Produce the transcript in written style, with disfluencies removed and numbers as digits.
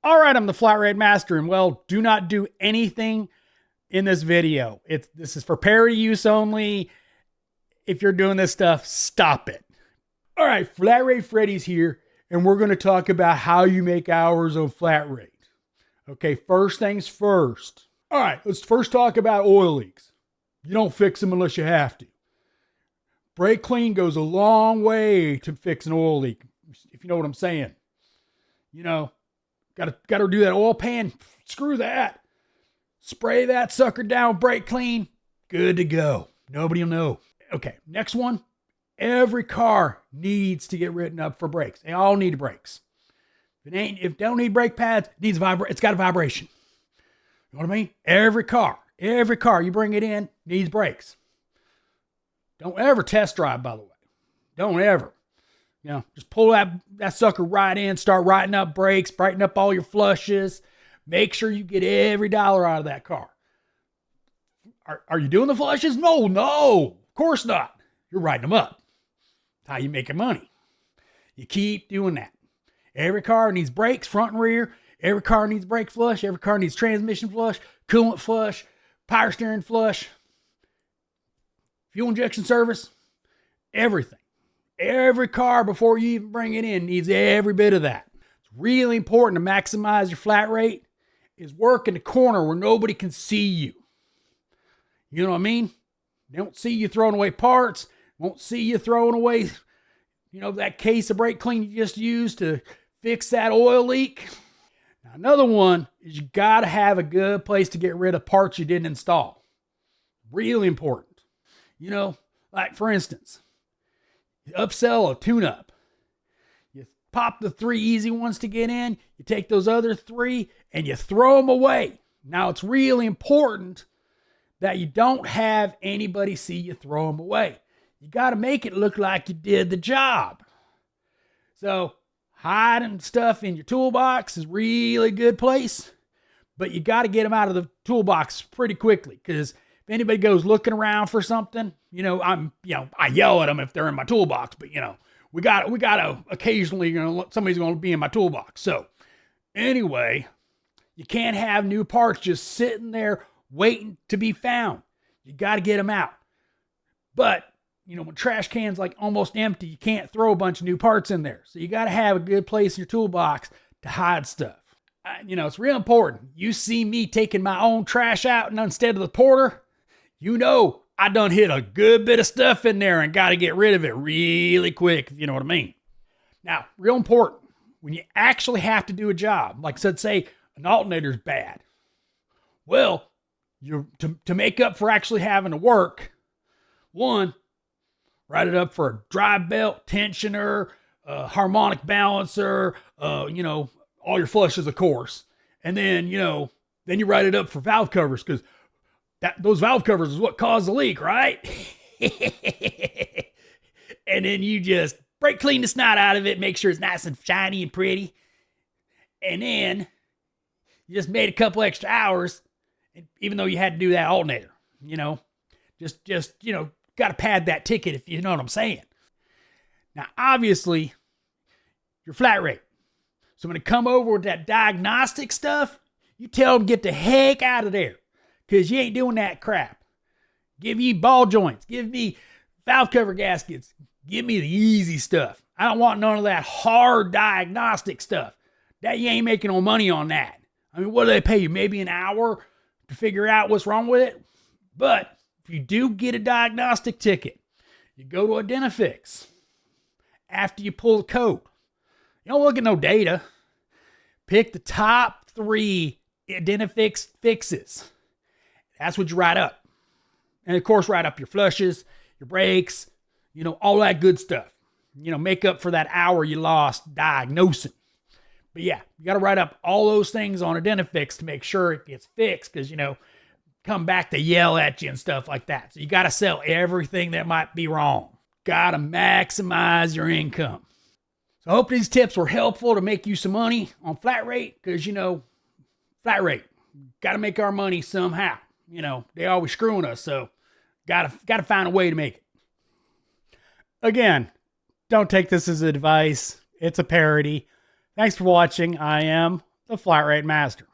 All right, I'm the FlatRate Master, and well, do not do anything in this video. This is for parody use only. If you're doing this stuff, stop it. All right, FlatRate Freddy's here, and we're going to talk about how you make hours on FlatRate. Okay, first things first. All right, let's first talk about oil leaks. You don't fix them unless you have to. Brake clean goes a long way to fix an oil leak, if you know what I'm saying. You know, gotta do that oil pan. Screw that. Spray that sucker down, brake clean. Good to go. Nobody will know. Okay, next one. Every car needs to get written up for brakes. They all need brakes. If it don't need brake pads, it's got a vibration. You know what I mean? Every car you bring it in needs brakes. Don't ever test drive, by the way. Don't ever. You know, just pull that sucker right in, start writing up brakes, brighten up all your flushes. Make sure you get every dollar out of that car. Are you doing the flushes? No, of course not. You're writing them up. That's how you make your money. You keep doing that. Every car needs brakes, front and rear. Every car needs brake flush. Every car needs transmission flush, coolant flush, power steering flush, fuel injection service, everything. Every car before you even bring it in needs every bit of that. It's really important to maximize your flat rate is work in the corner where nobody can see you. You know what I mean? They don't see you throwing away parts. Won't see you throwing away, that case of brake clean you just used to fix that oil leak. Now, another one is you got to have a good place to get rid of parts you didn't install. Really important. Like for instance, you upsell a tune-up. You pop the 3 easy ones to get in. You take those other 3 and you throw them away. Now, it's really important that you don't have anybody see you throw them away. You got to make it look like you did the job. So hiding stuff in your toolbox is really good place, but you got to get them out of the toolbox pretty quickly, because if anybody goes looking around for something, I yell at them if they're in my toolbox, but we got to occasionally, somebody's going to be in my toolbox. So anyway, you can't have new parts just sitting there waiting to be found. You got to get them out. But when trash can's like almost empty, you can't throw a bunch of new parts in there. So you got to have a good place in your toolbox to hide stuff. It's real important. You see me taking my own trash out and instead of the porter, I done hit a good bit of stuff in there and got to get rid of it really quick, if you know what I mean. Now, real important, when you actually have to do a job, like say an alternator's bad. Well, to make up for actually having to work, one, write it up for a drive belt, tensioner, harmonic balancer, all your flushes, of course. And then, then you write it up for valve covers, because those valve covers is what caused the leak, right? And then you just brake clean the snot out of it, make sure it's nice and shiny and pretty. And then you just made a couple extra hours, even though you had to do that alternator, just got to pad that ticket, if you know what I'm saying. Now, obviously, your flat rate. So when they come over with that diagnostic stuff, you tell them get the heck out of there, because you ain't doing that crap. Give me ball joints. Give me valve cover gaskets. Give me the easy stuff. I don't want none of that hard diagnostic stuff. That you ain't making no money on that. I mean, what do they pay you? Maybe an hour to figure out what's wrong with it? But if you do get a diagnostic ticket, you go to Identifix. After you pull the code, you don't look at no data. Pick the top 3 Identifix fixes. That's what you write up. And of course, write up your flushes, your brakes, all that good stuff. Make up for that hour you lost diagnosing. But yeah, you got to write up all those things on Identifix to make sure it gets fixed, because, come back to yell at you and stuff like that. So you got to sell everything that might be wrong. Got to maximize your income. So I hope these tips were helpful to make you some money on flat rate, because, flat rate, got to make our money somehow. They always screwing us, so got to find a way to make it. Again, don't take this as advice. It's a parody. Thanks for watching. I am the flat rate master.